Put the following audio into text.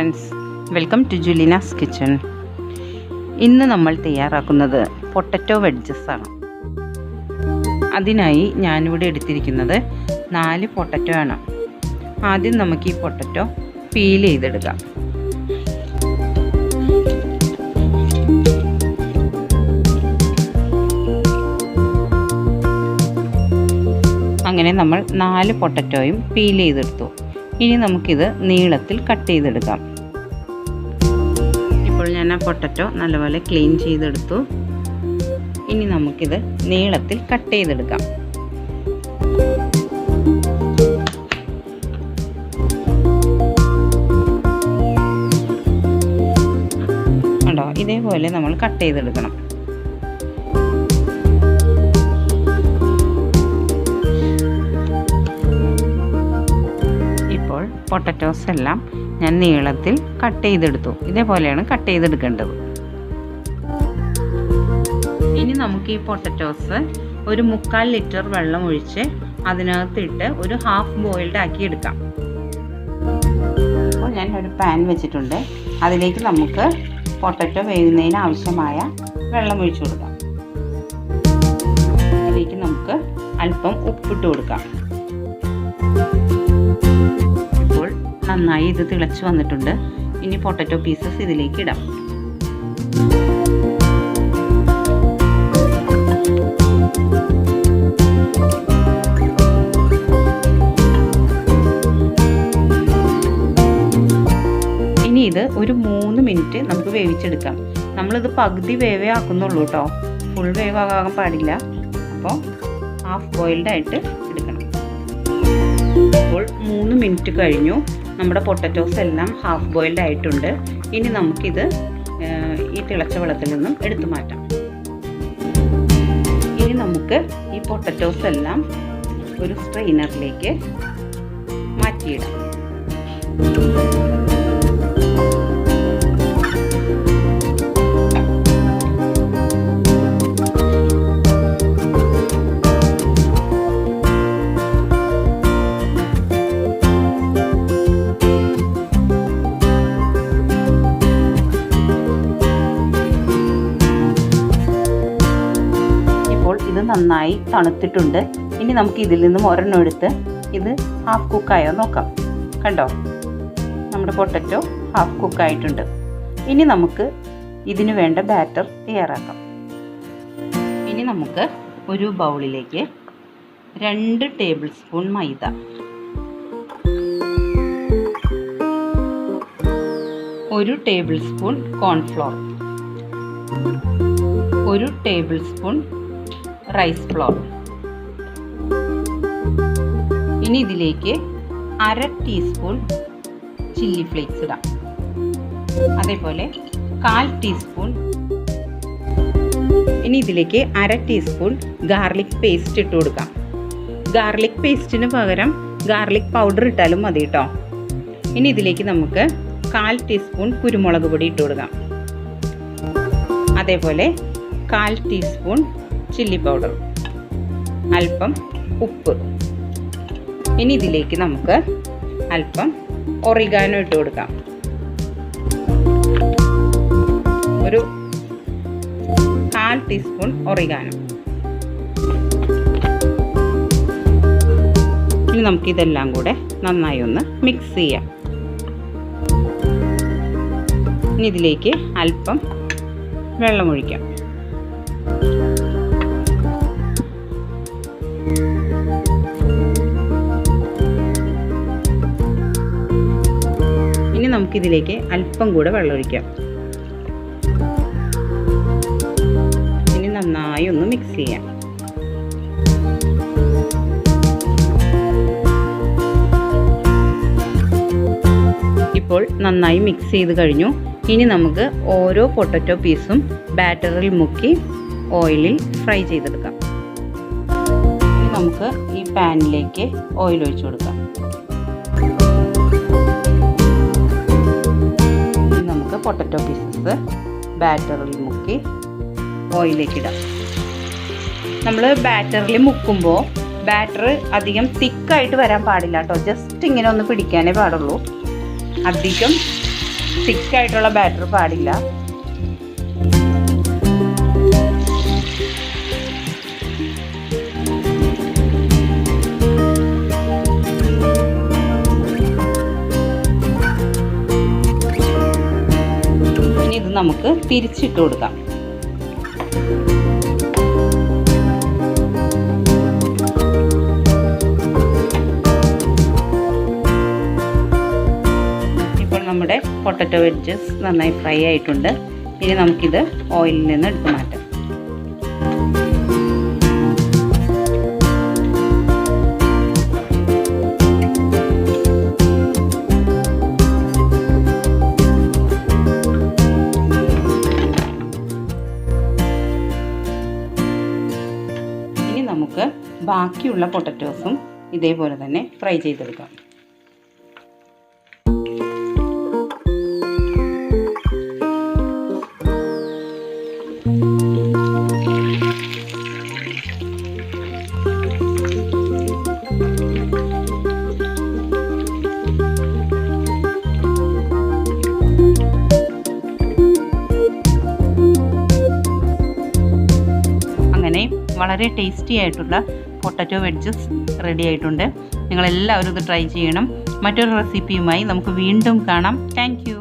Friends, welcome to Julina's kitchen. ഇന്ന് നമ്മൾ തയ്യാറാക്കുന്നത് പൊട്ടറ്റോ വെഡ്ജസ് ആണ്. അതിനായി ഞാനിവിടെ എടുത്തിരിക്കുന്നത് 4 പൊട്ടറ്റോ ആണ്. ആദ്യം നമുക്ക് ഈ പൊട്ടറ്റോ പീൽ ചെയ്തെടുക്കാം. അങ്ങനെ നമ്മൾ 4 പൊട്ടറ്റോയും പീൽ ചെയ്തെടുത്തു. ഇനി നമുക്കിത് നീളത്തിൽ കട്ട് ചെയ്തെടുക്കാം. ഇപ്പോൾ ഞാൻ ആ പൊട്ടറ്റോ നല്ലപോലെ ക്ലീൻ ചെയ്തെടുത്തു. ഇനി നമുക്കിത് നീളത്തിൽ കട്ട് ചെയ്തെടുക്കാം. കണ്ടോ, ഇതേപോലെ നമ്മൾ കട്ട് ചെയ്തെടുക്കണം. പൊട്ടറ്റോസ് എല്ലാം ഞാൻ നീളത്തിൽ കട്ട് ചെയ്തെടുത്തു. ഇതേപോലെയാണ് കട്ട് ചെയ്തെടുക്കേണ്ടത്. ഇനി നമുക്ക് ഈ പൊട്ടറ്റോസ് ഒരു 3/4 ലിറ്റർ വെള്ളം ഒഴിച്ച് അതിനകത്തിട്ട് ഒരു ഹാഫ് ബോയിൽഡ് ആക്കി എടുക്കാം. അപ്പോൾ ഞാൻ ഒരു പാൻ വെച്ചിട്ടുണ്ട്. അതിലേക്ക് നമുക്ക് പൊട്ടറ്റോ വേകുന്നതിന് ആവശ്യമായ വെള്ളം ഒഴിച്ചു കൊടുക്കാം. അതിലേക്ക് നമുക്ക് അല്പം ഉപ്പിട്ട് കൊടുക്കാം. നന്നായി ഇത് തിളച്ച് വന്നിട്ടുണ്ട്. ഇനി പൊട്ടറ്റോ പീസസ് ഇതിലേക്ക് ഇടാം. ഇനി ഇത് ഒരു 3 മിനിറ്റ് നമുക്ക് വേവിച്ചെടുക്കാം. നമ്മളിത് പകുതി വേവേ ആക്കുന്നുള്ളൂ കേട്ടോ, ഫുൾ വേവ് ആകാൻ പാടില്ല. അപ്പോൾ ഹാഫ് ബോയിൽഡ് ആയിട്ട് എടുക്കണം. ഇപ്പോൾ 3 മിനിറ്റ് കഴിഞ്ഞു. നമ്മുടെ പൊട്ടറ്റോസ് എല്ലാം ഹാഫ് ബോയിൽഡ് ആയിട്ടുണ്ട്. ഇനി നമുക്കിത് ഈ തിളച്ച വെള്ളത്തിൽ നിന്നും എടുത്തു മാറ്റാം. ഇനി നമുക്ക് ഈ പൊട്ടറ്റോസ് എല്ലാം ഒരു സ്ട്രെയിനറിലേക്ക് മാറ്റിയിടാം. ഇത് നന്നായി തണുത്തിട്ടുണ്ട്. ഇനി നമുക്ക് ഇതിൽ നിന്നും ഒരെണ്ണം എടുത്ത് ഇത് ഹാഫ് കുക്കായോ നോക്കാം. കണ്ടോ, നമ്മുടെ പൊട്ടറ്റോ ഹാഫ് കുക്കായിട്ടുണ്ട്. ഇനി നമുക്ക് ഇതിന് വേണ്ട ബാറ്റർ തയ്യാറാക്കാം. ഇനി നമുക്ക് ഒരു ബൗളിലേക്ക് 2 tablespoon maida, 1 tablespoon cornflour, 1 tablespoon rice flour. ഇനി ഇതിലേക്ക് 1/2 ടീസ്പൂൺ ചില്ലി ഫ്ലേക്സ് ഇടാം. അതേപോലെ 1/4 ടീസ്പൂൺ. ഇനി ഇതിലേക്ക് 1/2 ടീസ്പൂൺ ഗാർലിക് പേസ്റ്റ് ഇട്ട് കൊടുക്കാം. ഗാർലിക് പേസ്റ്റിന് പകരം ഗാർലിക് പൗഡർ ഇട്ടാലും മതി കേട്ടോ. ഇനി ഇതിലേക്ക് നമുക്ക് 1/4 ടീസ്പൂൺ കുരുമുളക് പൊടി ഇട്ട് കൊടുക്കാം. അതേപോലെ 1/4 ടീസ്പൂൺ ചില്ലി പൗഡർ, അല്പം ഉപ്പ്. ഇനി ഇതിലേക്ക് നമുക്ക് അല്പം ഒറിഗാനോ ഇട്ട് കൊടുക്കാം. ഒരു 1/4 ടീസ്പൂൺ ഒറിഗാനോ. ഇനി നമുക്കിതെല്ലാം കൂടെ നന്നായി ഒന്ന് മിക്സ് ചെയ്യാം. ഇനി ഇതിലേക്ക് അല്പം വെള്ളമൊഴിക്കാം. ഇനി നമുക്കിതിലേക്ക് അല്പം കൂടെ വെള്ളമൊഴിക്കാം. ഇനി നന്നായി ഒന്ന് മിക്സ് ചെയ്യാം. ഇപ്പോൾ നന്നായി മിക്സ് ചെയ്ത് കഴിഞ്ഞു. ഇനി നമുക്ക് ഓരോ പൊട്ടറ്റോ പീസും ബാറ്ററിൽ മുക്കി ഓയിലിൽ ഫ്രൈ ചെയ്തെടുക്കാം. ഇനി നമുക്ക് ഈ പാനിലേക്ക് ഓയിൽ ഒഴിച്ചു കൊടുക്കാം. നമുക്ക് പൊട്ടറ്റോ പീസസ് ബാറ്ററിൽ മുക്കി ഓയിലേക്ക് ഇടാം. നമ്മൾ ബാറ്ററിൽ മുക്കുമ്പോൾ ബാറ്റർ അധികം തിക്കായിട്ട് വരാൻ പാടില്ല കേട്ടോ. ജസ്റ്റ് ഇങ്ങനെ ഒന്ന് പിടിക്കാനേ പാടുള്ളൂ. അധികം തിക്കായിട്ടുള്ള ബാറ്റർ പാടില്ല. ഇനി ഇത് നമുക്ക് തിരിച്ചിട്ട് കൊടുക്കാം. നമ്മുടെ പൊട്ടറ്റോ വെഡ്ജസ് നന്നായി ഫ്രൈ ആയിട്ടുണ്ട്. ഇനി നമുക്കിത് ഓയിലിൽ നിന്ന് എടുത്ത് മാറ്റാം. ഇനി നമുക്ക് ബാക്കിയുള്ള പൊട്ടറ്റോസും ഇതേപോലെ തന്നെ ഫ്രൈ ചെയ്തെടുക്കാം. അങ്ങനെ വളരെ ടേസ്റ്റി ആയിട്ടുള്ള പൊട്ടറ്റോ വെഡ്ജസ് റെഡി ആയിട്ടുണ്ട്. നിങ്ങളെല്ലാവരും ഇത് ട്രൈ ചെയ്യണം. മറ്റൊരു റെസിപ്പിയുമായി നമുക്ക് വീണ്ടും കാണാം. Thank you.